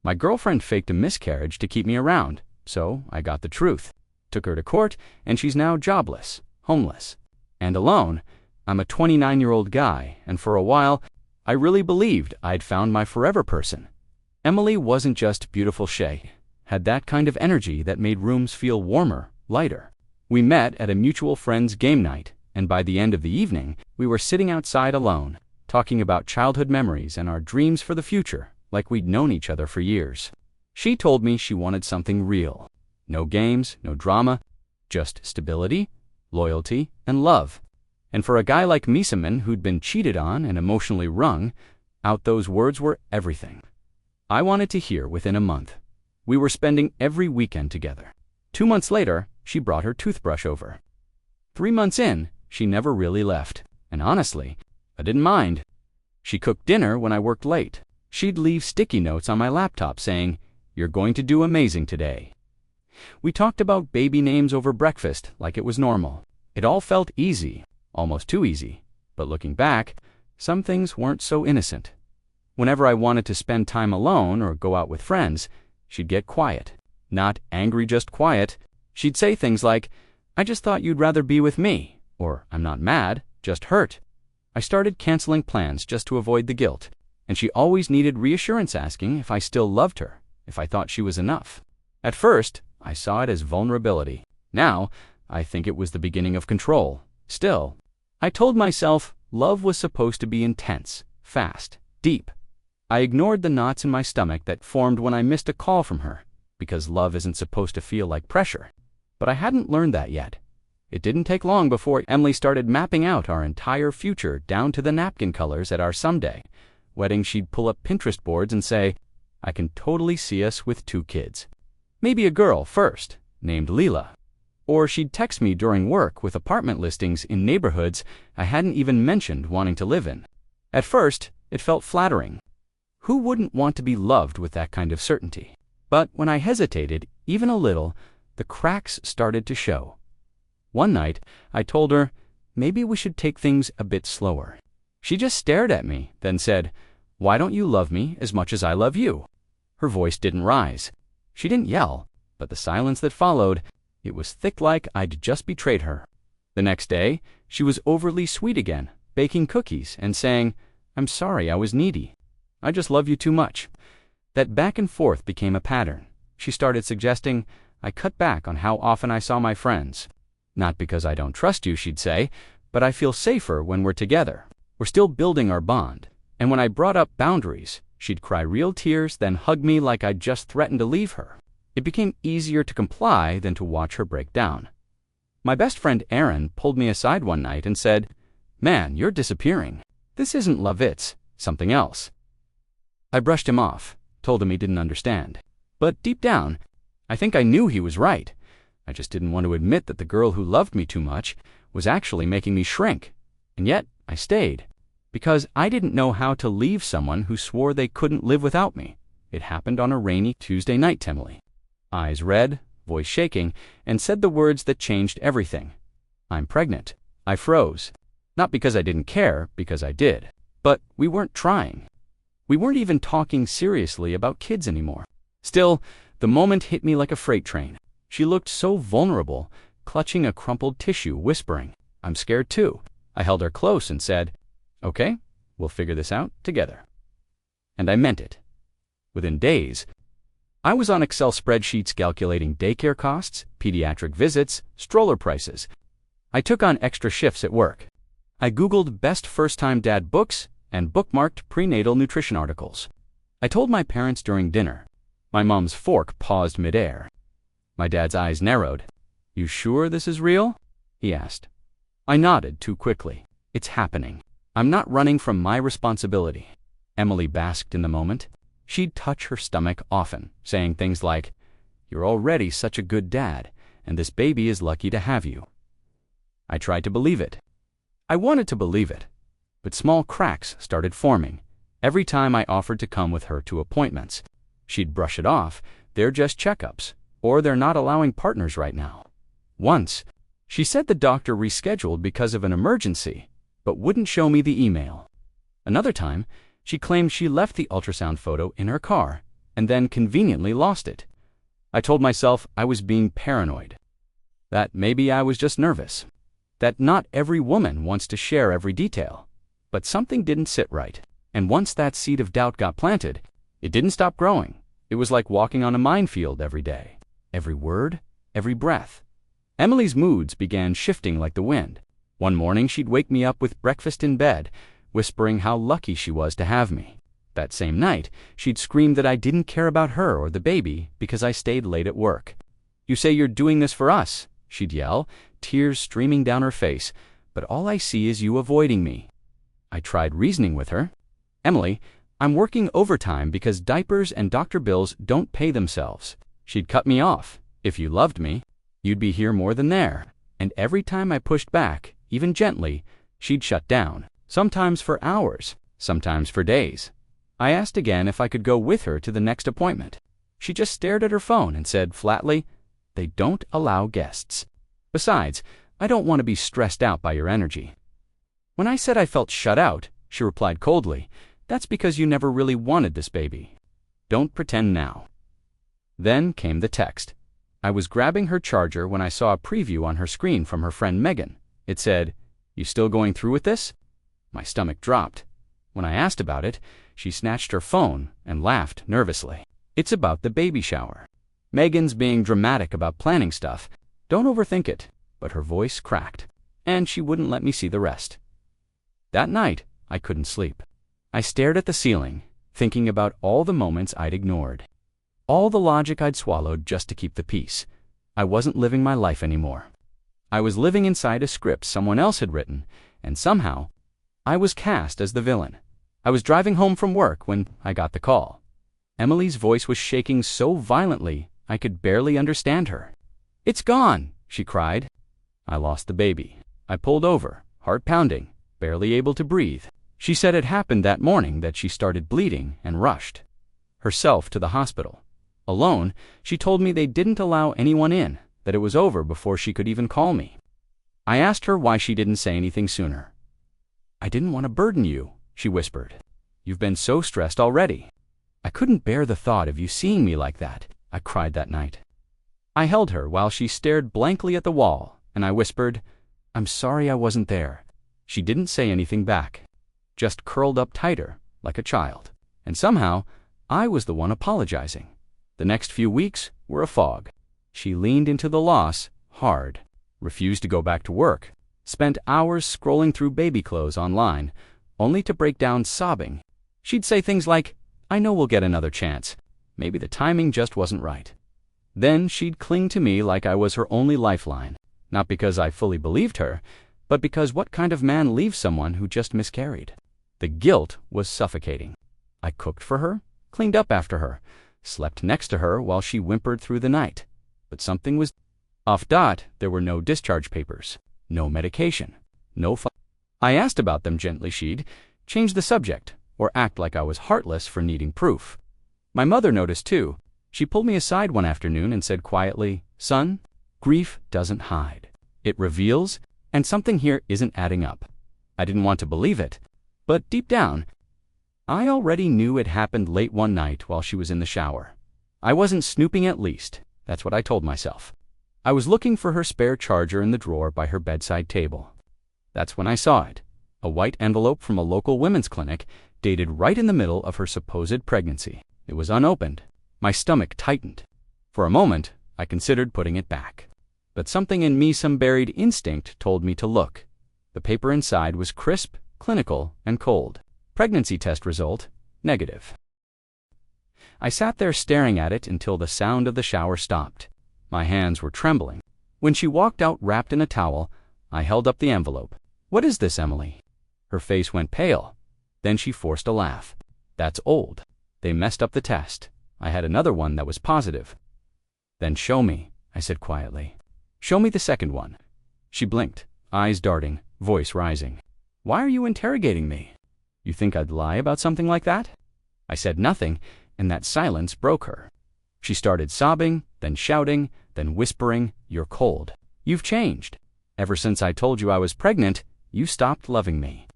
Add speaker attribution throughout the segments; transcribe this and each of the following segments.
Speaker 1: My girlfriend faked a miscarriage to keep me around, so I got the truth. Took her to court, and she's now jobless, homeless, and alone. I'm a 29-year-old guy, and for a while, I really believed I'd found my forever person. Emily wasn't just beautiful. She had that kind of energy that made rooms feel warmer, lighter. We met at a mutual friend's game night, and by the end of the evening, we were sitting outside alone, talking about childhood memories and our dreams for the future, like we'd known each other for years. She told me she wanted something real. No games, no drama, just stability, loyalty, and love. And for a guy like Miscarriage who'd been cheated on and emotionally wrung out, those words were everything. I wanted to hear within a month. We were spending every weekend together. 2 months later, she brought her toothbrush over. 3 months in, she never really left. And honestly, I didn't mind. She cooked dinner when I worked late. She'd leave sticky notes on my laptop saying, "You're going to do amazing today." We talked about baby names over breakfast like it was normal. It all felt easy, almost too easy. But looking back, some things weren't so innocent. Whenever I wanted to spend time alone or go out with friends, she'd get quiet. Not angry, just quiet. She'd say things like, "I just thought you'd rather be with me," or "I'm not mad, just hurt." I started canceling plans just to avoid the guilt, and she always needed reassurance, asking if I still loved her, if I thought she was enough. At first, I saw it as vulnerability. Now, I think it was the beginning of control. Still, I told myself love was supposed to be intense, fast, deep. I ignored the knots in my stomach that formed when I missed a call from her, because love isn't supposed to feel like pressure. But I hadn't learned that yet. It didn't take long before Emily started mapping out our entire future down to the napkin colors at our someday wedding. She'd pull up Pinterest boards and say, "I can totally see us with 2 kids. Maybe a girl first, named Leela." Or she'd text me during work with apartment listings in neighborhoods I hadn't even mentioned wanting to live in. At first, it felt flattering. Who wouldn't want to be loved with that kind of certainty? But when I hesitated, even a little, the cracks started to show. One night, I told her, maybe we should take things a bit slower. She just stared at me, then said, "Why don't you love me as much as I love you?" Her voice didn't rise. She didn't yell, but the silence that followed, it was thick, like I'd just betrayed her. The next day, she was overly sweet again, baking cookies and saying, "I'm sorry I was needy. I just love you too much." That back and forth became a pattern. She started suggesting I cut back on how often I saw my friends. "Not because I don't trust you," she'd say, "but I feel safer when we're together. We're still building our bond." And when I brought up boundaries, she'd cry real tears, then hug me like I'd just threatened to leave her. It became easier to comply than to watch her break down. My best friend Aaron pulled me aside one night and said, "Man, you're disappearing. This isn't love, it's something else." I brushed him off, told him he didn't understand. But deep down, I think I knew he was right. I just didn't want to admit that the girl who loved me too much was actually making me shrink. And yet, I stayed. Because I didn't know how to leave someone who swore they couldn't live without me. It happened on a rainy Tuesday night. Emily, eyes red, voice shaking, and said the words that changed everything. "I'm pregnant." I froze. Not because I didn't care, because I did. But we weren't trying. We weren't even talking seriously about kids anymore. Still, the moment hit me like a freight train. She looked so vulnerable, clutching a crumpled tissue, whispering, "I'm scared too." I held her close and said, "Okay, we'll figure this out together." And I meant it. Within days, I was on Excel spreadsheets calculating daycare costs, pediatric visits, stroller prices. I took on extra shifts at work. I Googled best first-time dad books and bookmarked prenatal nutrition articles. I told my parents during dinner. My mom's fork paused midair. My dad's eyes narrowed. "You sure this is real?" he asked. I nodded too quickly. "It's happening. I'm not running from my responsibility." Emily basked in the moment. She'd touch her stomach often, saying things like, "You're already such a good dad, and this baby is lucky to have you." I tried to believe it. I wanted to believe it. But small cracks started forming. Every time I offered to come with her to appointments, she'd brush it off. "They're just checkups, or they're not allowing partners right now." Once, she said the doctor rescheduled because of an emergency, but wouldn't show me the email. Another time, she claimed she left the ultrasound photo in her car, and then conveniently lost it. I told myself I was being paranoid, that maybe I was just nervous, that not every woman wants to share every detail. But something didn't sit right, and once that seed of doubt got planted, it didn't stop growing. It was like walking on a minefield every day, every word, every breath. Emily's moods began shifting like the wind. One morning she'd wake me up with breakfast in bed, whispering how lucky she was to have me. That same night, she'd scream that I didn't care about her or the baby because I stayed late at work. "You say you're doing this for us," she'd yell, tears streaming down her face, "but all I see is you avoiding me." I tried reasoning with her. "Emily, I'm working overtime because diapers and doctor bills don't pay themselves." She'd cut me off. "If you loved me, you'd be here more than there." And every time I pushed back, even gently, she'd shut down, sometimes for hours, sometimes for days. I asked again if I could go with her to the next appointment. She just stared at her phone and said flatly, "They don't allow guests. Besides, I don't want to be stressed out by your energy." When I said I felt shut out, she replied coldly, "That's because you never really wanted this baby. Don't pretend now." Then came the text. I was grabbing her charger when I saw a preview on her screen from her friend Megan. It said, "You still going through with this?" My stomach dropped. When I asked about it, she snatched her phone and laughed nervously. "It's about the baby shower. Megan's being dramatic about planning stuff. Don't overthink it." But her voice cracked, and she wouldn't let me see the rest. That night, I couldn't sleep. I stared at the ceiling, thinking about all the moments I'd ignored, all the logic I'd swallowed just to keep the peace. I wasn't living my life anymore. I was living inside a script someone else had written, and somehow, I was cast as the villain. I was driving home from work when I got the call. Emily's voice was shaking so violently I could barely understand her. "It's gone," she cried. I lost the baby. I pulled over, heart pounding, barely able to breathe. She said it happened that morning that she started bleeding and rushed herself to the hospital. Alone, she told me they didn't allow anyone in, that it was over before she could even call me. I asked her why she didn't say anything sooner. "I didn't want to burden you," she whispered. "You've been so stressed already." "I couldn't bear the thought of you seeing me like that," I cried that night. I held her while she stared blankly at the wall, and I whispered, "I'm sorry I wasn't there." She didn't say anything back, just curled up tighter, like a child. And somehow, I was the one apologizing. The next few weeks were a fog. She leaned into the loss hard, refused to go back to work, spent hours scrolling through baby clothes online, only to break down sobbing. She'd say things like, "I know we'll get another chance. Maybe the timing just wasn't right." Then she'd cling to me like I was her only lifeline, not because I fully believed her, but because what kind of man leaves someone who just miscarried? The guilt was suffocating. I cooked for her, cleaned up after her, slept next to her while she whimpered through the night. But something was off. There were no discharge papers, no medication, no I asked about them gently. She'd change the subject or act like I was heartless for needing proof. My mother noticed too. She pulled me aside one afternoon and said quietly, "Son, grief doesn't hide. It reveals, and something here isn't adding up." I didn't want to believe it, but deep down, I already knew it happened late one night while she was in the shower. I wasn't snooping, at least. That's what I told myself. I was looking for her spare charger in the drawer by her bedside table. That's when I saw it, a white envelope from a local women's clinic, dated right in the middle of her supposed pregnancy. It was unopened. My stomach tightened. For a moment, I considered putting it back. But something in me, some buried instinct, told me to look. The paper inside was crisp, clinical, and cold. Pregnancy test result, negative. I sat there staring at it until the sound of the shower stopped. My hands were trembling. When she walked out wrapped in a towel, I held up the envelope. "What is this, Emily?" Her face went pale. Then she forced a laugh. "That's old. They messed up the test. I had another one that was positive." "Then show me," I said quietly. "Show me the second one." She blinked, eyes darting, voice rising. "Why are you interrogating me? You think I'd lie about something like that?" I said nothing, and that silence broke her. She started sobbing, then shouting, then whispering, "You're cold. You've changed. Ever since I told you I was pregnant, you stopped loving me."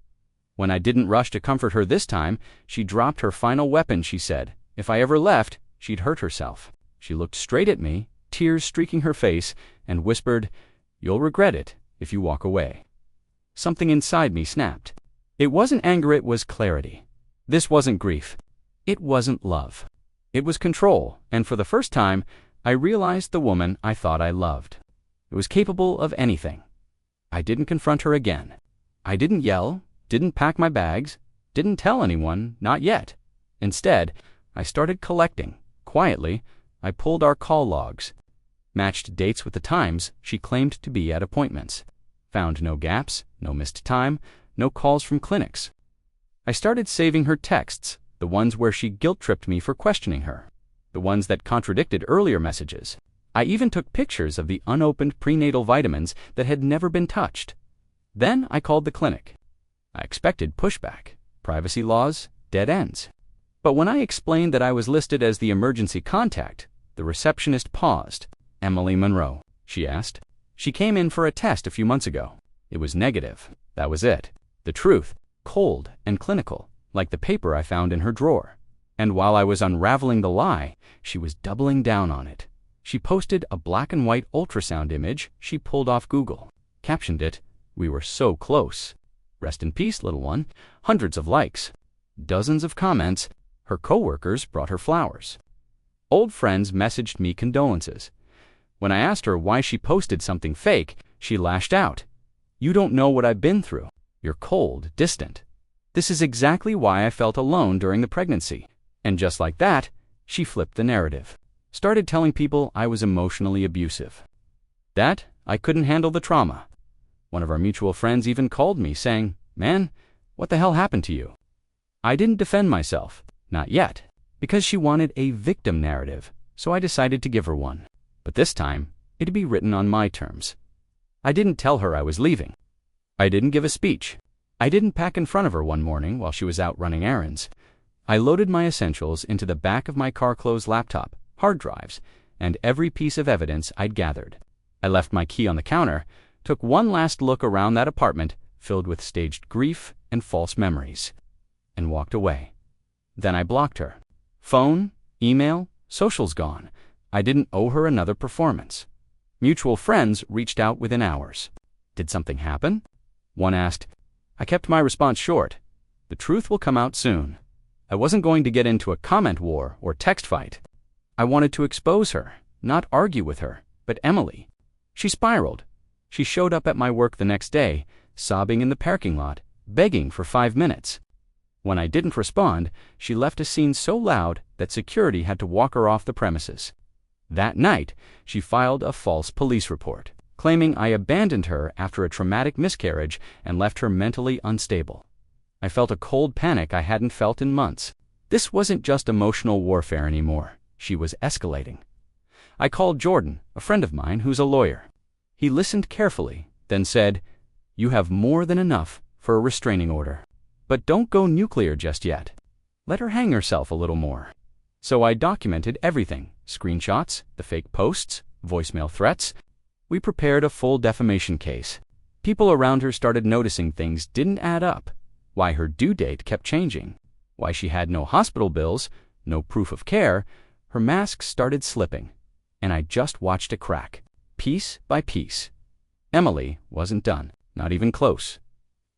Speaker 1: When I didn't rush to comfort her this time, she dropped her final weapon. She said, "If I ever left, She'd hurt herself. She looked straight at me, tears streaking her face, and whispered, "You'll regret it if you walk away." Something inside me snapped. It wasn't anger, it was clarity. This wasn't grief. It wasn't love. It was control, and for the first time, I realized the woman I thought I loved. It was capable of anything. I didn't confront her again. I didn't yell, didn't pack my bags, didn't tell anyone, not yet. Instead, I started collecting. Quietly, I pulled our call logs, matched dates with the times she claimed to be at appointments, found no gaps, no missed time, no calls from clinics. I started saving her texts, the ones where she guilt-tripped me for questioning her, the ones that contradicted earlier messages. I even took pictures of the unopened prenatal vitamins that had never been touched. Then I called the clinic. I expected pushback, privacy laws, dead ends. But when I explained that I was listed as the emergency contact, the receptionist paused. "Emily Monroe?" she asked. "She came in for a test a few months ago. It was negative. That was it. The truth, cold and clinical, like the paper I found in her drawer." And while I was unraveling the lie, she was doubling down on it. She posted a black and white ultrasound image she pulled off Google, captioned it, "We were so close. Rest in peace, little one." Hundreds of likes, dozens of comments. Her coworkers brought her flowers. Old friends messaged me condolences. When I asked her why she posted something fake, she lashed out. "You don't know what I've been through. You're cold, distant." This is exactly why I felt alone during the pregnancy. And just like that, she flipped the narrative. Started telling people I was emotionally abusive. That I couldn't handle the trauma. One of our mutual friends even called me saying, "Man, what the hell happened to you?" I didn't defend myself. Not yet, because she wanted a victim narrative, so I decided to give her one. But this time, it'd be written on my terms. I didn't tell her I was leaving. I didn't give a speech. I didn't pack in front of her one morning while she was out running errands. I loaded my essentials into the back of my car-closed laptop, hard drives, and every piece of evidence I'd gathered. I left my key on the counter, took one last look around that apartment filled with staged grief and false memories, and walked away. Then I blocked her. Phone, email, socials gone. I didn't owe her another performance. Mutual friends reached out within hours. Did something happen? One asked. I kept my response short. The truth will come out soon. I wasn't going to get into a comment war or text fight. I wanted to expose her, not argue with her, but Emily. She spiraled. She showed up at my work the next day, sobbing in the parking lot, begging for 5 minutes. When I didn't respond, she left a scene so loud that security had to walk her off the premises. That night, she filed a false police report, claiming I abandoned her after a traumatic miscarriage and left her mentally unstable. I felt a cold panic I hadn't felt in months. This wasn't just emotional warfare anymore. She was escalating. I called Jordan, a friend of mine who's a lawyer. He listened carefully, then said, "You have more than enough for a restraining order. But don't go nuclear just yet. Let her hang herself a little more." So I documented everything, screenshots, the fake posts, voicemail threats. We prepared a full defamation case. People around her started noticing things didn't add up, why her due date kept changing, why she had no hospital bills, no proof of care. Her mask started slipping, and I just watched it crack, piece by piece. Emily wasn't done, not even close.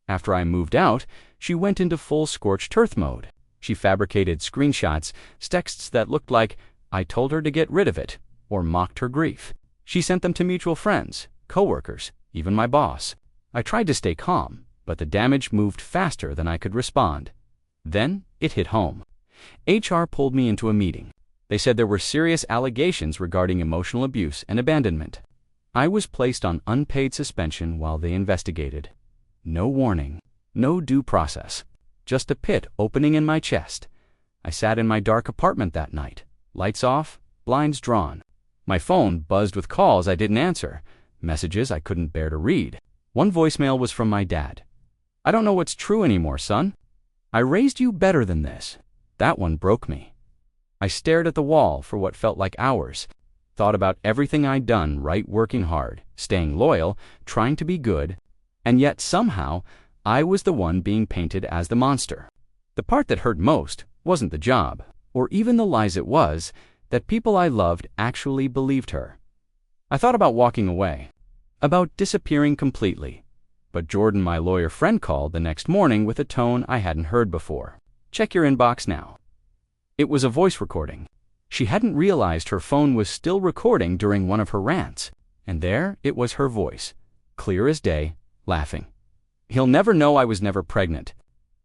Speaker 1: After I moved out, she went into full scorched earth mode. She fabricated screenshots, texts that looked like I told her to get rid of it, or mocked her grief. She sent them to mutual friends, coworkers, even my boss. I tried to stay calm, but the damage moved faster than I could respond. Then it hit home. HR pulled me into a meeting. They said there were serious allegations regarding emotional abuse and abandonment. I was placed on unpaid suspension while they investigated. No warning, no due process, just a pit opening in my chest. I sat in my dark apartment that night, lights off, blinds drawn. My phone buzzed with calls I didn't answer, messages I couldn't bear to read. One voicemail was from my dad. "I don't know what's true anymore, son. I raised you better than this." That one broke me. I stared at the wall for what felt like hours, thought about everything I'd done right, working hard, staying loyal, trying to be good, and yet somehow I was the one being painted as the monster. The part that hurt most wasn't the job, or even the lies it was, that people I loved actually believed her. I thought about walking away, about disappearing completely. But Jordan, my lawyer friend, called the next morning with a tone I hadn't heard before. "Check your inbox now." It was a voice recording. She hadn't realized her phone was still recording during one of her rants. And there it was, her voice, clear as day, laughing. "He'll never know I was never pregnant.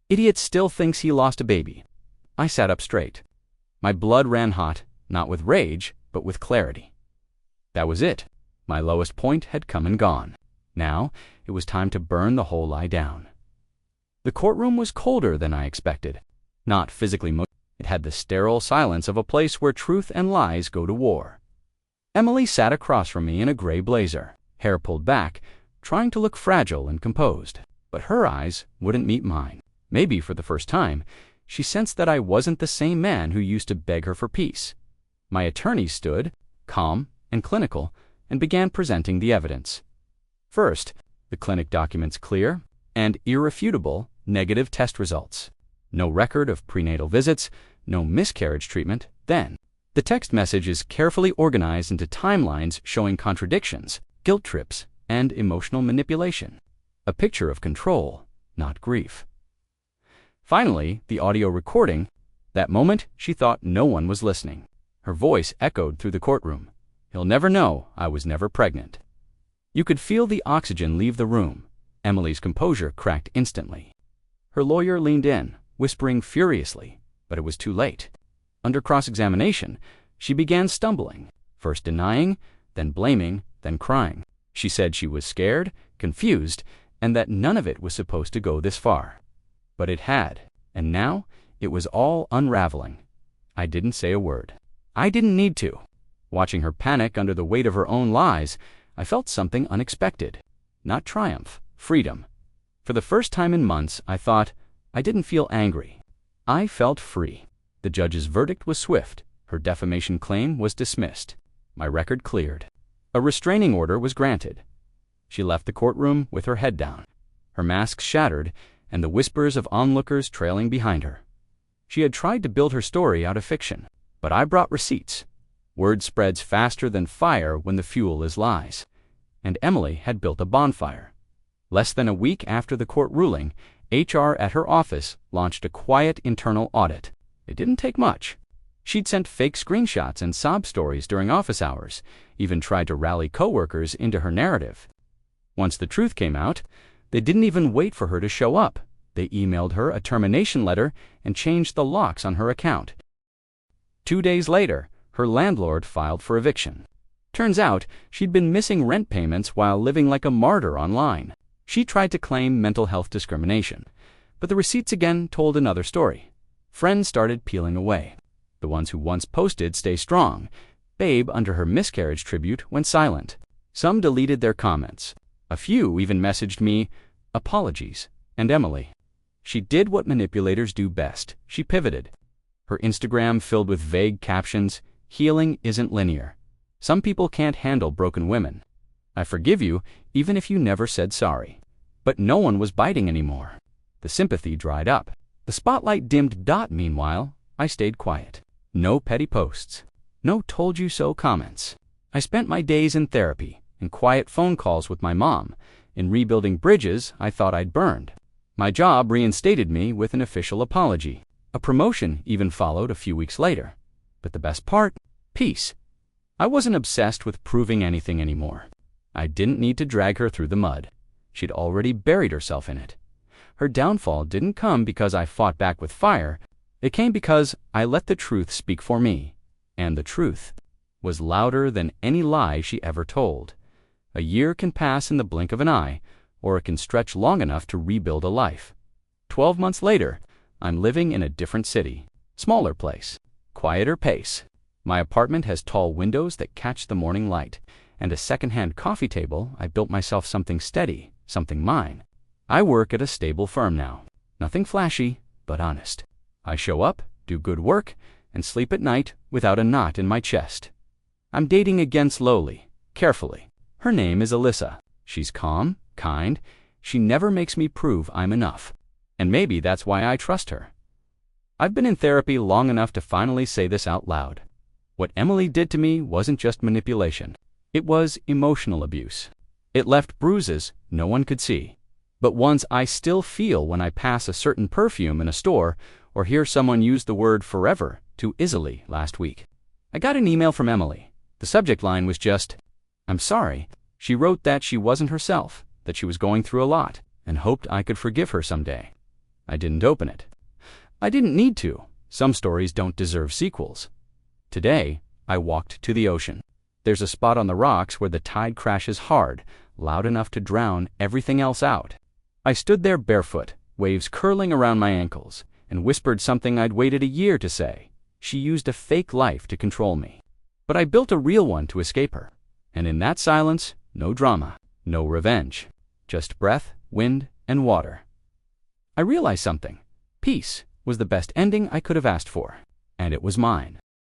Speaker 1: Idiot still thinks he lost a baby." I sat up straight. My blood ran hot, not with rage, but with clarity. That was it. My lowest point had come and gone. Now it was time to burn the whole lie down. The courtroom was colder than I expected. Not physically it had the sterile silence of a place where truth and lies go to war. Emily sat across from me in a gray blazer, hair pulled back, trying to look fragile and composed. But her eyes wouldn't meet mine. Maybe for the first time, she sensed that I wasn't the same man who used to beg her for peace. My attorney stood, calm and clinical, and began presenting the evidence. First, the clinic documents clear and irrefutable negative test results. No record of prenatal visits, no miscarriage treatment. Then, the text message is carefully organized into timelines showing contradictions, guilt trips, and emotional manipulation. A picture of control, not grief. Finally, the audio recording. That moment, she thought no one was listening. Her voice echoed through the courtroom. "He'll never know I was never pregnant." You could feel the oxygen leave the room. Emily's composure cracked instantly. Her lawyer leaned in, whispering furiously, but it was too late. Under cross-examination, she began stumbling, first denying, then blaming, then crying. She said she was scared, confused, and that none of it was supposed to go this far. But it had, and now it was all unraveling. I didn't say a word. I didn't need to. Watching her panic under the weight of her own lies, I felt something unexpected. Not triumph, freedom. For the first time in months, I thought, I didn't feel angry. I felt free. The judge's verdict was swift. Her defamation claim was dismissed. My record cleared. A restraining order was granted. She left the courtroom with her head down, her mask shattered, and the whispers of onlookers trailing behind her. She had tried to build her story out of fiction, but I brought receipts. Word spreads faster than fire when the fuel is lies. And Emily had built a bonfire. Less than a week after the court ruling, HR at her office launched a quiet internal audit. It didn't take much. She'd sent fake screenshots and sob stories during office hours, even tried to rally coworkers into her narrative. Once the truth came out, they didn't even wait for her to show up. They emailed her a termination letter and changed the locks on her account. 2 days later, her landlord filed for eviction. Turns out, she'd been missing rent payments while living like a martyr online. She tried to claim mental health discrimination, but the receipts again told another story. Friends started peeling away. The ones who once posted "Stay strong." Babe, under her miscarriage tribute, went silent. Some deleted their comments. A few even messaged me, "Apologies," and Emily. She did what manipulators do best. She pivoted. Her Instagram filled with vague captions. Healing isn't linear. Some people can't handle broken women. I forgive you, even if you never said sorry. But no one was biting anymore. The sympathy dried up. The spotlight dimmed. Meanwhile, I stayed quiet. No petty posts. No told you so comments. I spent my days in therapy, in quiet phone calls with my mom, in rebuilding bridges I thought I'd burned. My job reinstated me with an official apology. A promotion even followed a few weeks later. But the best part? Peace. I wasn't obsessed with proving anything anymore. I didn't need to drag her through the mud. She'd already buried herself in it. Her downfall didn't come because I fought back with fire. It came because I let the truth speak for me. And the truth was louder than any lie she ever told. A year can pass in the blink of an eye, or it can stretch long enough to rebuild a life. 12 months later, I'm living in a different city. Smaller place. Quieter pace. My apartment has tall windows that catch the morning light, and a second-hand coffee table. I built myself something steady, something mine. I work at a stable firm now. Nothing flashy, but honest. I show up, do good work, and sleep at night without a knot in my chest. I'm dating again slowly, carefully. Her name is Alyssa. She's calm, kind. She never makes me prove I'm enough. And maybe that's why I trust her. I've been in therapy long enough to finally say this out loud. What Emily did to me wasn't just manipulation. It was emotional abuse. It left bruises no one could see, but ones I still feel when I pass a certain perfume in a store or hear someone use the word forever too easily last week. I got an email from Emily. The subject line was just, "I'm sorry." She wrote that she wasn't herself, that she was going through a lot, and hoped I could forgive her someday. I didn't open it. I didn't need to. Some stories don't deserve sequels. Today, I walked to the ocean. There's a spot on the rocks where the tide crashes hard, loud enough to drown everything else out. I stood there barefoot, waves curling around my ankles, and whispered something I'd waited a year to say. She used a fake life to control me. But I built a real one to escape her. And in that silence, no drama, no revenge. Just breath, wind, and water. I realized something. Peace was the best ending I could have asked for. And it was mine.